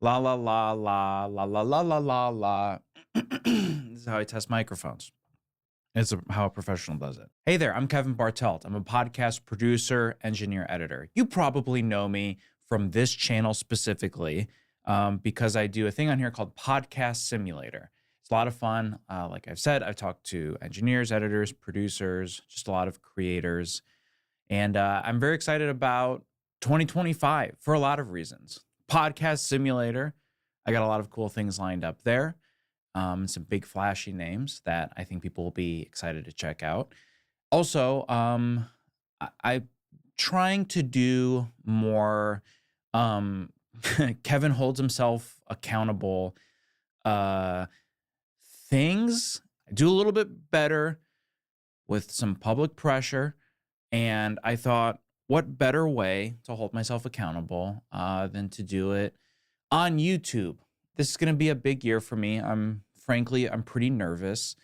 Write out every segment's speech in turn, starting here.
La la la la la la la la la la. This is how I test microphones. It's how a professional does it. Hey there, I'm Kevin Bartelt. I'm a podcast producer, engineer, editor. You probably know me from this channel specifically because I do a thing on here called Podcast Simulator. It's a lot of fun. Like I've said, I've talked to engineers, editors, producers, just a lot of creators. And I'm very excited about 2025 for a lot of reasons. Podcast Simulator, I got a lot of cool things lined up there. Some big flashy names that I think people will be excited to check out. Also, I'm trying to do more Kevin holds himself accountable things. I do a little bit better with some public pressure. And I thought, what better way to hold myself accountable than to do it on YouTube? This is going to be a big year for me. I'm pretty nervous.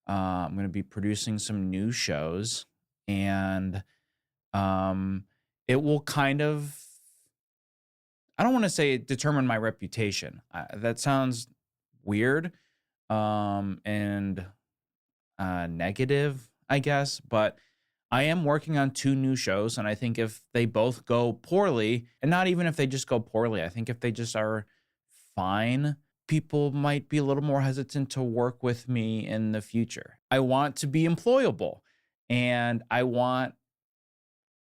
I'm going to be producing some new shows, and it will kind of, I don't want to say determine my reputation. That sounds weird and negative, I guess, but I am working on 2 new shows, and I think if they both go poorly, and not even if they just go poorly, I think if they just are fine, people might be a little more hesitant to work with me in the future. I want to be employable, and I want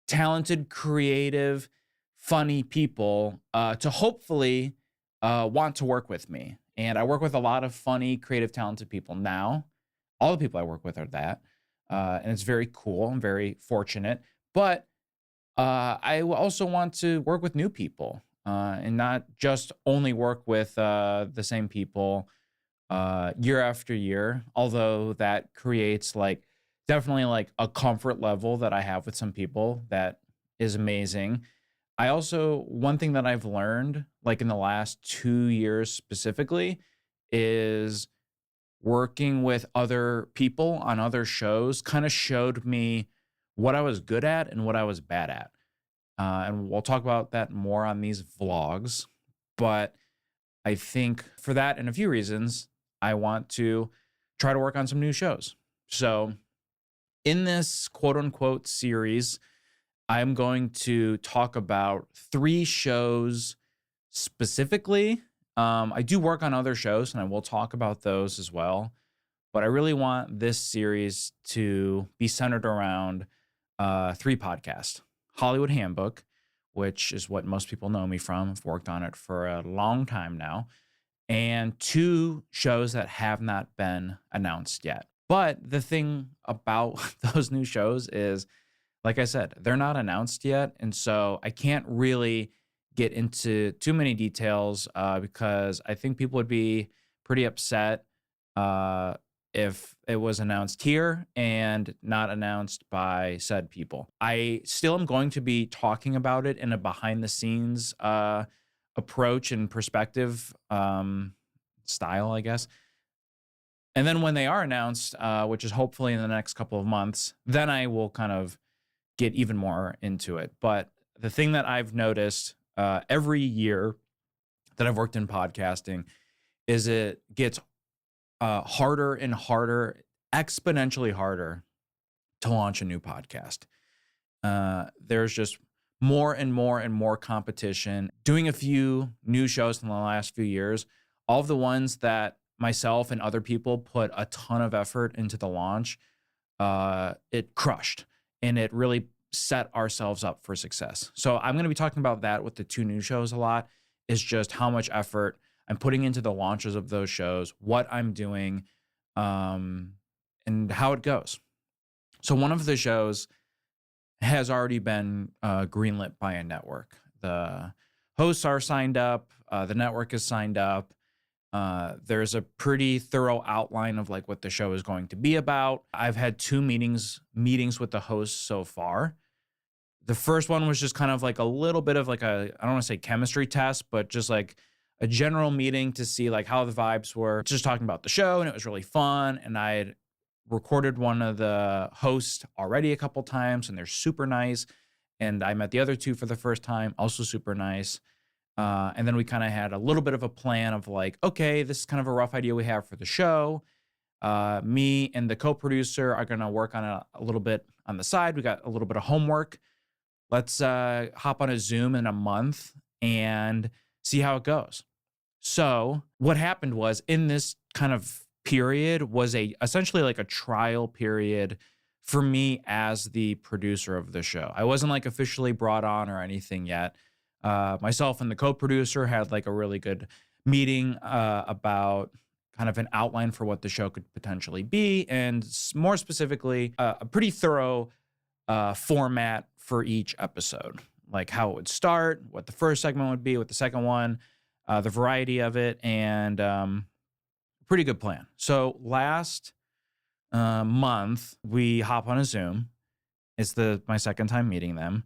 talented, creative, funny people to hopefully want to work with me. And I work with a lot of funny, creative, talented people now. All the people I work with are that. And it's very cool. I'm very fortunate. But I also want to work with new people and not just only work with the same people year after year, although that creates definitely a comfort level that I have with some people that is amazing. I also, one thing that I've learned in the last 2 years specifically is working with other people on other shows kind of showed me what I was good at and what I was bad at. And we'll talk about that more on these vlogs. But I think for that and a few reasons, I want to try to work on some new shows. So in this quote unquote series, I'm going to talk about 3 shows specifically. I do work on other shows, and I will talk about those as well. But I really want this series to be centered around 3 podcasts. Hollywood Handbook, which is what most people know me from. I've worked on it for a long time now. And 2 shows that have not been announced yet. But the thing about those new shows is, like I said, they're not announced yet. And so I can't really get into too many details because I think people would be pretty upset if it was announced here and not announced by said people. I still am going to be talking about it in a behind the scenes approach and perspective style, I guess. And then when they are announced, which is hopefully in the next couple of months, then I will kind of get even more into it. But the thing that I've noticed every year that I've worked in podcasting is it gets harder and harder, exponentially harder to launch a new podcast. There's just more and more and more competition. Doing a few new shows in the last few years, all of the ones that myself and other people put a ton of effort into the launch, it crushed, and it really set ourselves up for success. So I'm going to be talking about that with the 2 new shows a lot, is just how much effort I'm putting into the launches of those shows, what I'm doing, and how it goes. So one of the shows has already been greenlit by a network. The hosts are signed up. The network is signed up. There's a pretty thorough outline of what the show is going to be about. I've had 2 meetings with the hosts so far. The first one was just kind of a little bit of I don't want to say chemistry test, but just a general meeting to see how the vibes were. Just talking about the show, and it was really fun. And I had recorded one of the hosts already a couple times, and they're super nice. And I met the other 2 for the first time, also super nice. And then we kind of had a little bit of a plan of like, okay, this is kind of a rough idea we have for the show. Me and the co-producer are going to work on a little bit on the side. We got a little bit of homework. Let's hop on a Zoom in a month and see how it goes. So what happened was in this kind of period was essentially like a trial period for me as the producer of the show. I wasn't like officially brought on or anything yet. Myself and the co-producer had like a really good meeting about kind of an outline for what the show could potentially be, and more specifically, a pretty thorough format for each episode, like how it would start, what the first segment would be, what the second one, the variety of it, and pretty good plan. So last month, we hop on a Zoom. It's my second time meeting them.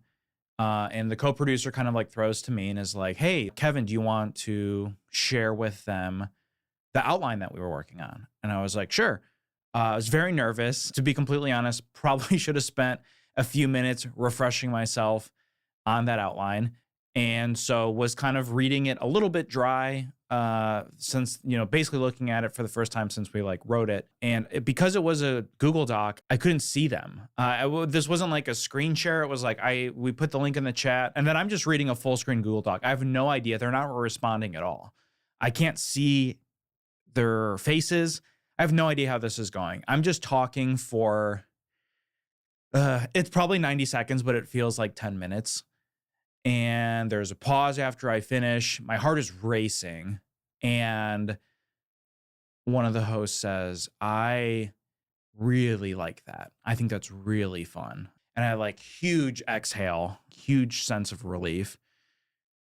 And the co-producer kind of like throws to me and is like, hey, Kevin, do you want to share with them the outline that we were working on? And I was like, sure. I was very nervous, to be completely honest. Probably should have spent a few minutes refreshing myself on that outline. And so was kind of reading it a little bit dry, since, basically looking at it for the first time since we like wrote it. And because it was a Google Doc, I couldn't see them. This wasn't like a screen share. It was like we put the link in the chat, and then I'm just reading a full screen Google Doc. I have no idea. They're not responding at all. I can't see their faces. I have no idea how this is going. I'm just talking for, it's probably 90 seconds, but it feels like 10 minutes. And there's a pause after I finish. My heart is racing. And one of the hosts says, I really like that. I think that's really fun. And I like huge exhale, huge sense of relief.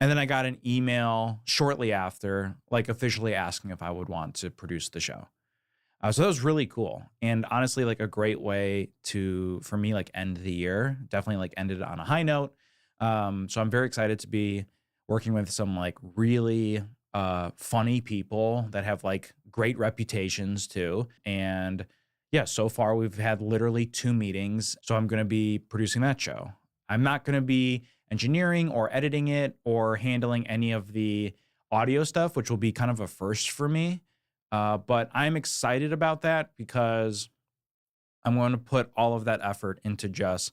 And then I got an email shortly after, like officially asking if I would want to produce the show. So that was really cool. And honestly, like a great way for me, like end the year. Definitely like ended on a high note. So I'm very excited to be working with some like really funny people that have like great reputations too. And yeah, so far we've had literally 2 meetings. So I'm going to be producing that show. I'm not going to be engineering or editing it or handling any of the audio stuff, which will be kind of a first for me. But I'm excited about that because I'm going to put all of that effort into just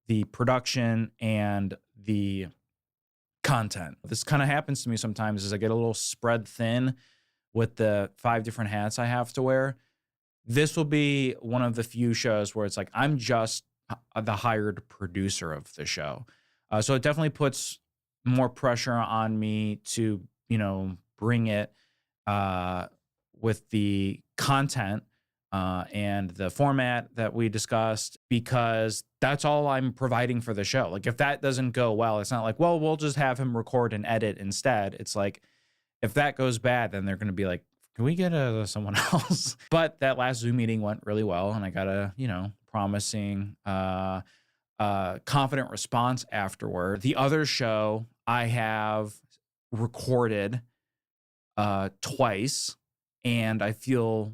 the production and the content. This kind of happens to me sometimes as I get a little spread thin with the 5 different hats I have to wear. This will be one of the few shows where it's like I'm just the hired producer of the show. So it definitely puts more pressure on me to, bring it with the content and the format that we discussed, because that's all I'm providing for the show. Like if that doesn't go well, it's not like, well, we'll just have him record and edit instead. It's like, if that goes bad, then they're going to be like, can we get someone else? But that last Zoom meeting went really well, and I got a, promising, confident response afterward. The other show I have recorded twice, and I feel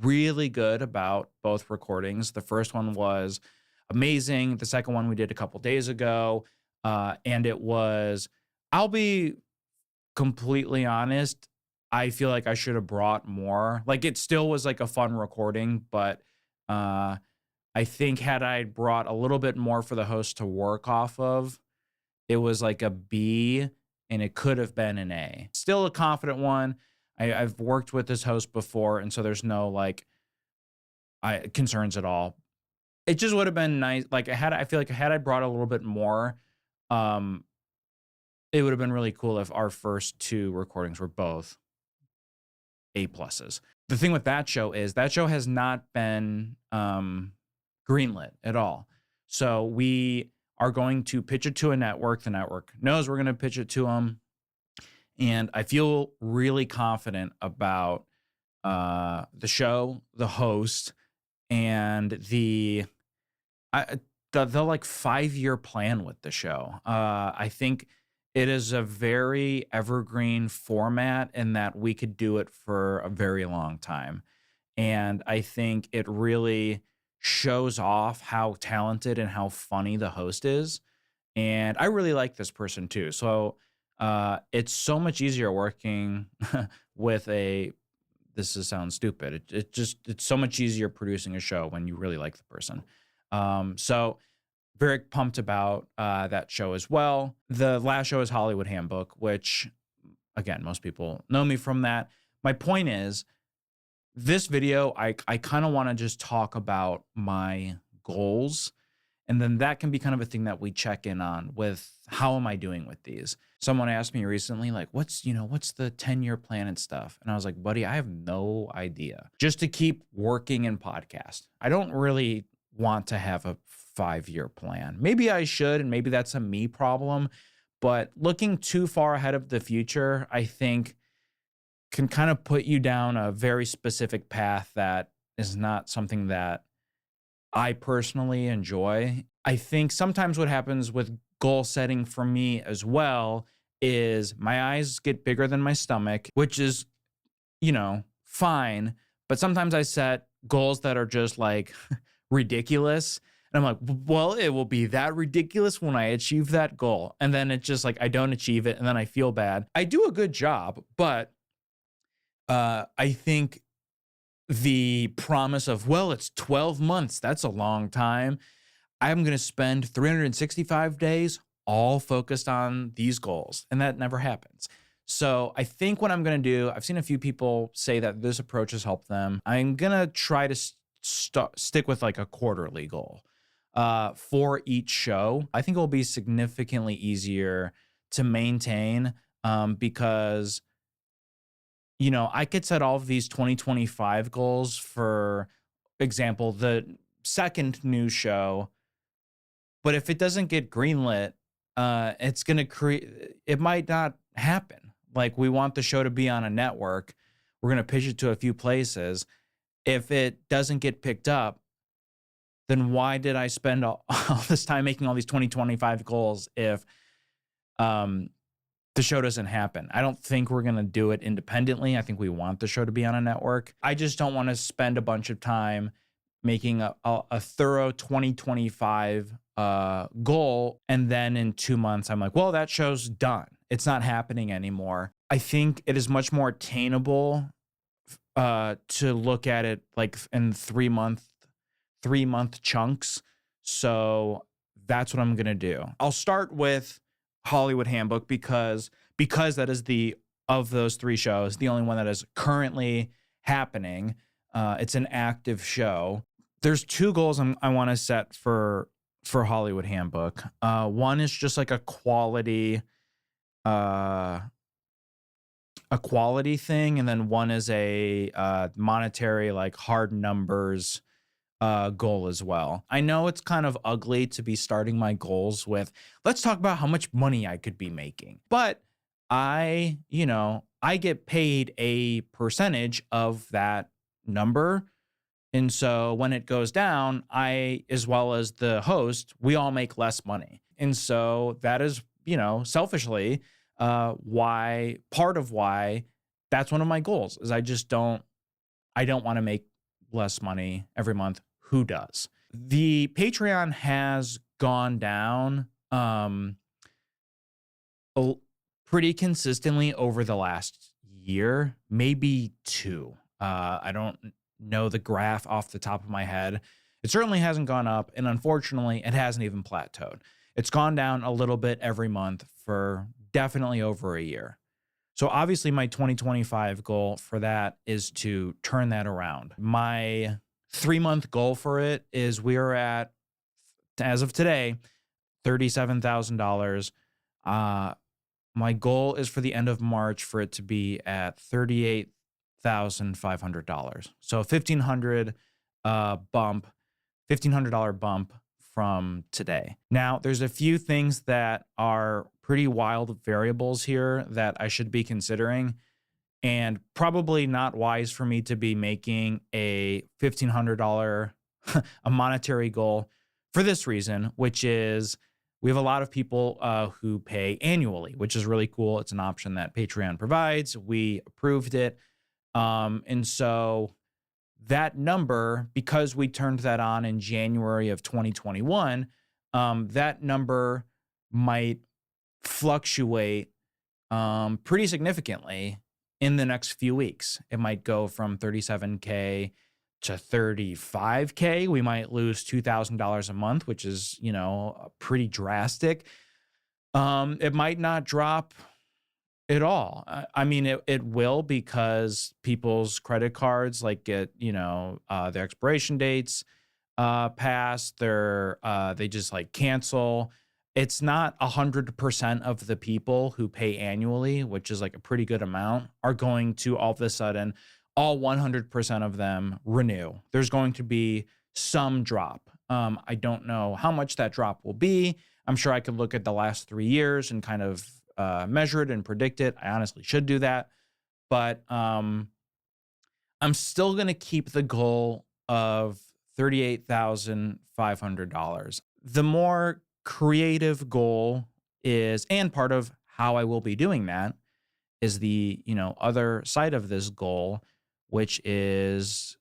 really good about both recordings. The first one was amazing. The second one we did a couple days ago. And it was, I'll be completely honest, I feel like I should have brought more. Like it still was like a fun recording, but I think had I brought a little bit more for the host to work off of, it was like a B and it could have been an A. Still a confident one. I've worked with this host before, and so there's no like concerns at all. It just would have been nice. Like I feel like had I brought a little bit more, it would have been really cool if our first 2 recordings were both A pluses. The thing with that show is that show has not been greenlit at all. So we are going to pitch it to a network. The network knows we're going to pitch it to them. And I feel really confident about the show, the host, and the like 5-year plan with the show. I think it is a very evergreen format in that we could do it for a very long time. And I think it really shows off how talented and how funny the host is. And I really like this person too. So It's so much easier working with a sounds stupid. It's so much easier producing a show when you really like the person. So very pumped about that show as well. The last show is Hollywood Handbook, which again, most people know me from that. My point is, this video, I kind of want to just talk about my goals. And then that can be kind of a thing that we check in on with how am I doing with these? Someone asked me recently, like, what's the 10-year plan and stuff? And I was like, buddy, I have no idea. Just to keep working in podcast. I don't really want to have a 5-year plan. Maybe I should, and maybe that's a me problem. But looking too far ahead of the future, I think can kind of put you down a very specific path that is not something that I personally enjoy. I think sometimes what happens with goal setting for me as well is my eyes get bigger than my stomach, which is, fine. But sometimes I set goals that are just like ridiculous. And I'm like, well, it will be that ridiculous when I achieve that goal. And then it's just like, I don't achieve it. And then I feel bad. I do a good job, but I think the promise of, well, it's 12 months. That's a long time. I'm going to spend 365 days all focused on these goals. And that never happens. So I think what I'm going to do, I've seen a few people say that this approach has helped them. I'm going to try to stick with like a quarterly goal for each show. I think it will be significantly easier to maintain because I could set all of these 2025 goals. For example, the second new show, but if it doesn't get greenlit, it's going to it might not happen. Like, we want the show to be on a network. We're going to pitch it to a few places. If it doesn't get picked up, then why did I spend all this time making all these 2025 goals if the show doesn't happen? I don't think we're going to do it independently. I think we want the show to be on a network. I just don't want to spend a bunch of time making a thorough 2025 goal. And then in 2 months, I'm like, well, that show's done. It's not happening anymore. I think it is much more attainable to look at it like in 3-month chunks. So that's what I'm going to do. I'll start with Hollywood Handbook because that is of those 3 shows, the only one that is currently happening. It's an active show. There's 2 goals I want to set for Hollywood Handbook. One is just like a quality thing, and then one is a monetary, like hard numbers goal as well. I know it's kind of ugly to be starting my goals with, let's talk about how much money I could be making. But I get paid a percentage of that number. And so when it goes down, I, as well as the host, we all make less money. And so that is, selfishly, part of why that's one of my goals is I don't want to make less money every month. Who does? The Patreon has gone down pretty consistently over the last year, maybe 2. I don't know the graph off the top of my head. It certainly hasn't gone up, and unfortunately, it hasn't even plateaued. It's gone down a little bit every month for definitely over a year. So obviously my 2025 goal for that is to turn that around. My 3-month goal for it is we are at, as of today, $37,000. My goal is for the end of March for it to be at $38,500. So $1,500 bump from today. Now, there's a few things that are pretty wild variables here that I should be considering, and probably not wise for me to be making a $1,500 a monetary goal for this reason, which is we have a lot of people who pay annually, which is really cool. It's an option that Patreon provides. We approved it. And so that number, because we turned that on in January of 2021, that number might fluctuate pretty significantly in the next few weeks. It might go from 37K to 35K. We might lose $2,000 a month, which is, pretty drastic. It might not drop at all. I mean, it will, because people's credit cards like get, their expiration dates pass, they just like cancel. It's not 100% of the people who pay annually, which is like a pretty good amount, are going to all of a sudden, all 100% of them renew. There's going to be some drop. I don't know how much that drop will be. I'm sure I could look at the last 3 years and kind of measure it and predict it. I honestly should do that. But I'm still going to keep the goal of $38,500. The more creative goal is, and part of how I will be doing that is the, other side of this goal, which is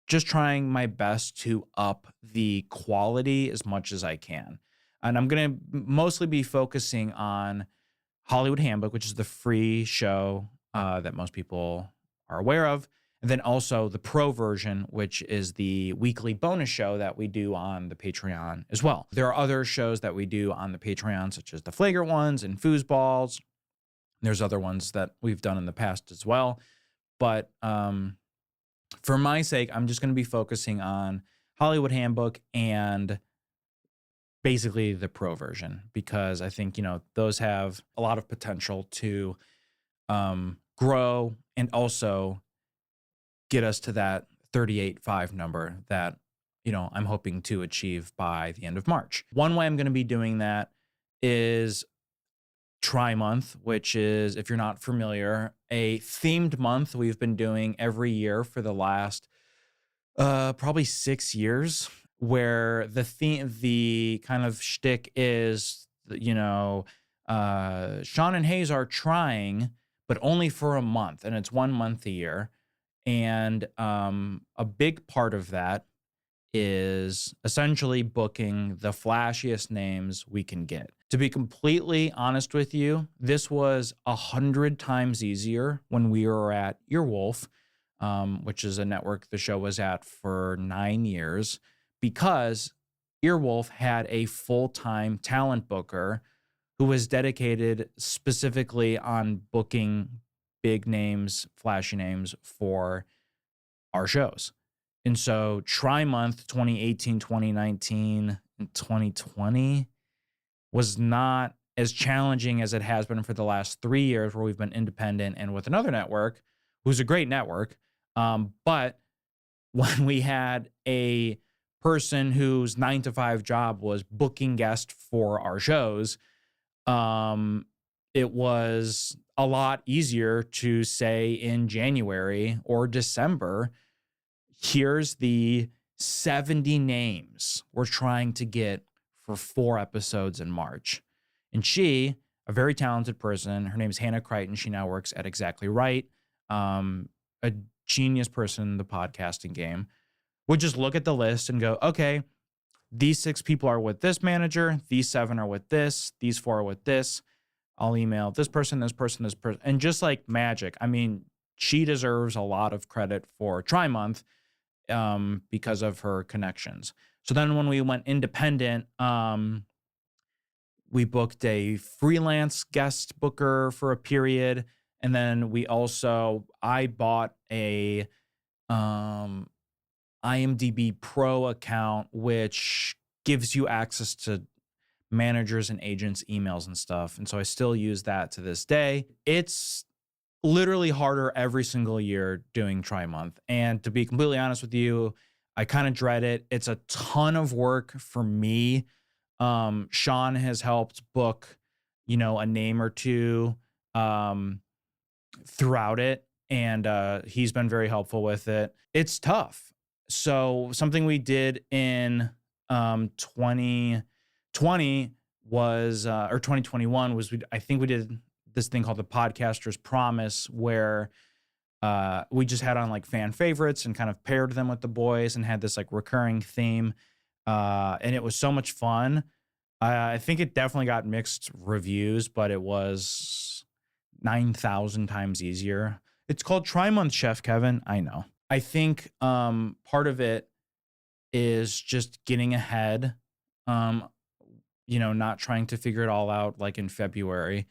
just trying my best to up the quality as much as I can. And I'm going to mostly be focusing on Hollywood Handbook, which is the free show that most people are aware of. And then also the pro version, which is the weekly bonus show that we do on the Patreon as well. There are other shows that we do on the Patreon, such as the Flagrant ones and Foosballs. There's other ones that we've done in the past as well. But for my sake, I'm just going to be focusing on Hollywood Handbook and basically the pro version, because I think, those have a lot of potential to grow and also get us to that 38.5 number that, I'm hoping to achieve by the end of March. One way I'm going to be doing that is Tri-Month, which is, if you're not familiar, a themed month we've been doing every year for the last probably 6 years, where the kind of shtick is, Sean and Hayes are trying, but only for a month, and it's 1 month a year. And a big part of that is essentially booking the flashiest names we can get. To be completely honest with you, this was 100 times easier when we were at Earwolf, which is a network the show was at for 9 years, because Earwolf had a full-time talent booker who was dedicated specifically on booking big names, flashy names for our shows. And so Tri-Month 2018, 2019, and 2020 was not as challenging as it has been for the last 3 years, where we've been independent and with another network, who's a great network. But when we had a person whose 9-to-5 job was booking guests for our shows, it was a lot easier to say in January or December, here's the 70 names we're trying to get for 4 episodes in March. And she, a very talented person, her name is Hannah Crichton. She now works at Exactly Right, a genius person in the podcasting game, would just look at the list and go, okay, these 6 people are with this manager, these 7 are with this, these 4 are with this. I'll email this person, this person, this person. And just like magic, I mean, she deserves a lot of credit for Tri-Month because of her connections. So then when we went independent, we booked a freelance guest booker for a period. And then I bought a IMDb Pro account, which gives you access to managers and agents' emails and stuff. And so I still use that to this day. It's literally harder every single year doing Tri-Month. And to be completely honest with you, I kind of dread it. It's a ton of work for me. Sean has helped book, a name or two throughout it. And he's been very helpful with it. It's tough. So something we did in 2020 was, or 2021 was, I think we did this thing called the Podcaster's Promise, where we just had on like fan favorites and kind of paired them with the boys and had this like recurring theme. And it was so much fun. I think it definitely got mixed reviews, but it was 9,000 times easier. It's called Try Month, Chef Kevin. I know. I think part of it is just getting ahead, um, not trying to figure it all out like in February.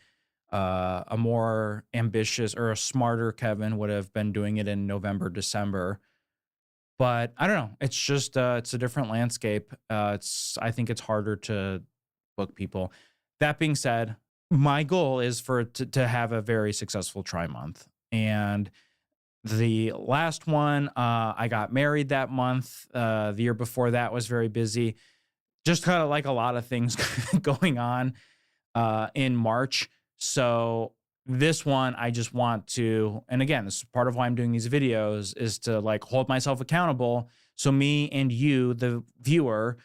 A more ambitious or a smarter Kevin would have been doing it in November, December. But I don't know. It's just it's a different landscape. I think it's harder to book people. That being said, my goal is for it to have a very successful try month. And the last one, I got married that month. The year before that was very busy. Just kind of like a lot of things going on in March. So this one, I just want to, and again, this is part of why I'm doing these videos, is to like hold myself accountable. So me and you, the viewer,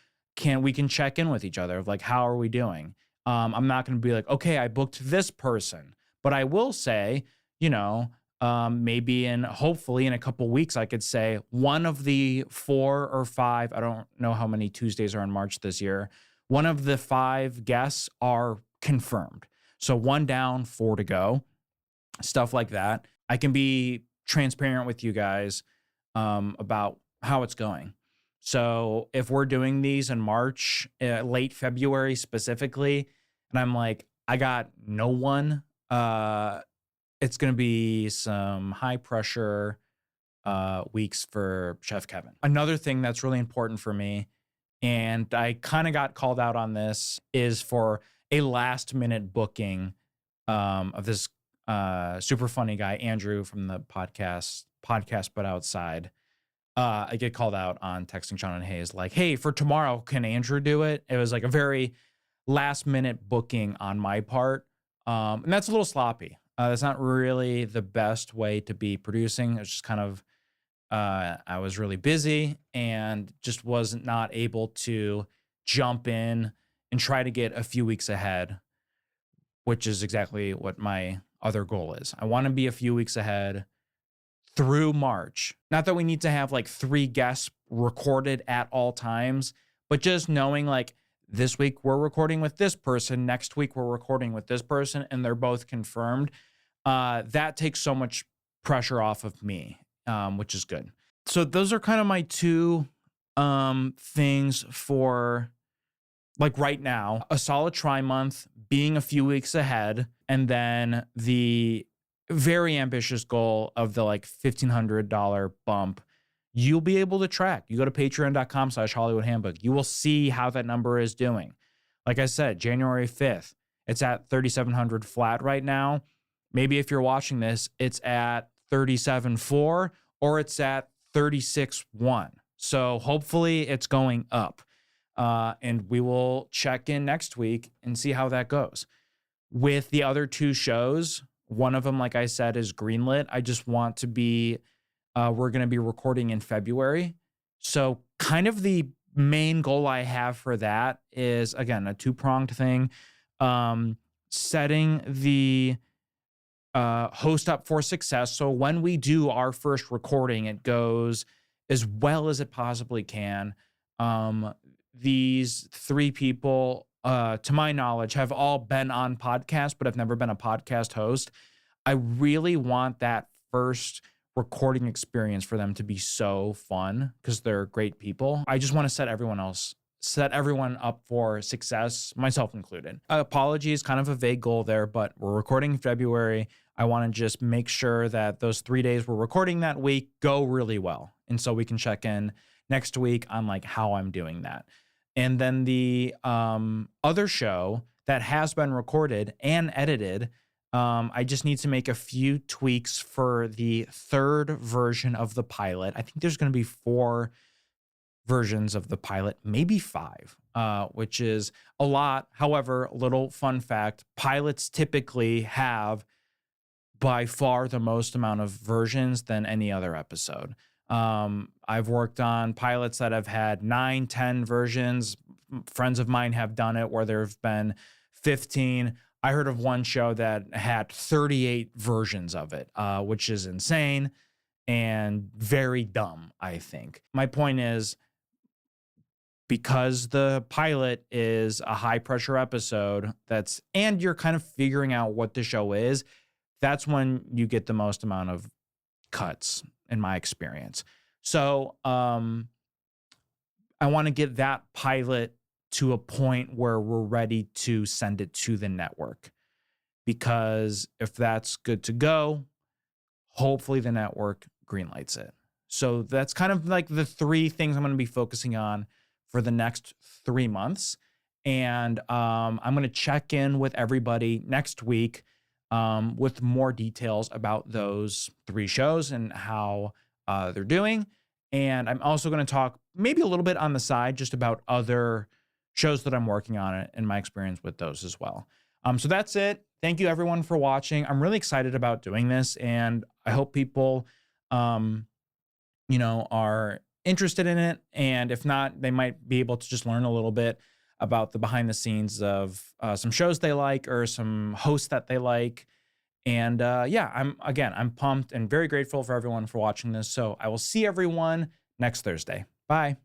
we can check in with each other of like, how are we doing? I'm not going to be like, okay, I booked this person, but I will say, maybe hopefully in a couple weeks, I could say one of the 4 or 5, I don't know how many Tuesdays are in March this year. One of the 5 guests are confirmed. So 1 down, 4 to go, stuff like that. I can be transparent with you guys about how it's going. So if we're doing these in March, late February specifically, and I'm like, I got no one, it's going to be some high pressure weeks for Chef Kevin. Another thing that's really important for me, and I kind of got called out on this, is for a last minute booking of this super funny guy, Andrew from the podcast But Outside. I get called out on texting Sean and Hayes like, hey, for tomorrow, can Andrew do it? It was like a very last minute booking on my part. And that's a little sloppy. That's not really the best way to be producing. It's just kind of, I was really busy and just was not able to jump in and try to get a few weeks ahead, which is exactly what my other goal is. I want to be a few weeks ahead through March. Not that we need to have like 3 guests recorded at all times, but just knowing like this week we're recording with this person, next week we're recording with this person, and they're both confirmed. That takes so much pressure off of me, which is good. So those are kind of my 2 things for like right now: a solid try month, being a few weeks ahead, and then the very ambitious goal of the like $1,500 bump. You'll be able to track. You go to patreon.com/Hollywood Handbook. You will see how that number is doing. Like I said, January 5th, it's at 3,700 flat right now. Maybe if you're watching this, it's at 37.4 or it's at 36.1. So hopefully it's going up. And we will check in next week and see how that goes. With the other 2 shows, one of them, like I said, is greenlit. I just want to be, we're going to be recording in February. So kind of the main goal I have for that is, again, a 2-pronged thing. Setting the host up for success. So when we do our first recording, it goes as well as it possibly can. These 3 people, to my knowledge, have all been on podcasts, but have never been a podcast host. I really want that first recording experience for them to be so fun because they're great people. I just want to set everyone up for success, myself included. Apologies, kind of a vague goal there, but we're recording in February. I want to just make sure that those 3 days we're recording that week go really well. And so we can check in next week on like how I'm doing that. And then the other show that has been recorded and edited, I just need to make a few tweaks for the 3rd version of the pilot. I think there's going to be 4 versions of the pilot, maybe 5, which is a lot. However, little fun fact, pilots typically have by far the most amount of versions than any other episode. I've worked on pilots that have had 9, 10 versions. Friends of mine have done it where there have been 15. I heard of one show that had 38 versions of it, which is insane and very dumb, I think. My point is, because the pilot is a high pressure episode and you're kind of figuring out what the show is, that's when you get the most amount of cuts in my experience. So I want to get that pilot to a point where we're ready to send it to the network, because if that's good to go, hopefully the network greenlights it. So that's kind of like the three things I'm going to be focusing on for the next 3 months. And I'm going to check in with everybody next week with more details about those 3 shows and how they're doing. And I'm also going to talk maybe a little bit on the side just about other shows that I'm working on and my experience with those as well. So that's it. Thank you everyone for watching. I'm really excited about doing this, and I hope people, are interested in it. And if not, they might be able to just learn a little bit about the behind the scenes of some shows they like or some hosts that they like. And yeah, I'm pumped and very grateful for everyone for watching this. So I will see everyone next Thursday. Bye.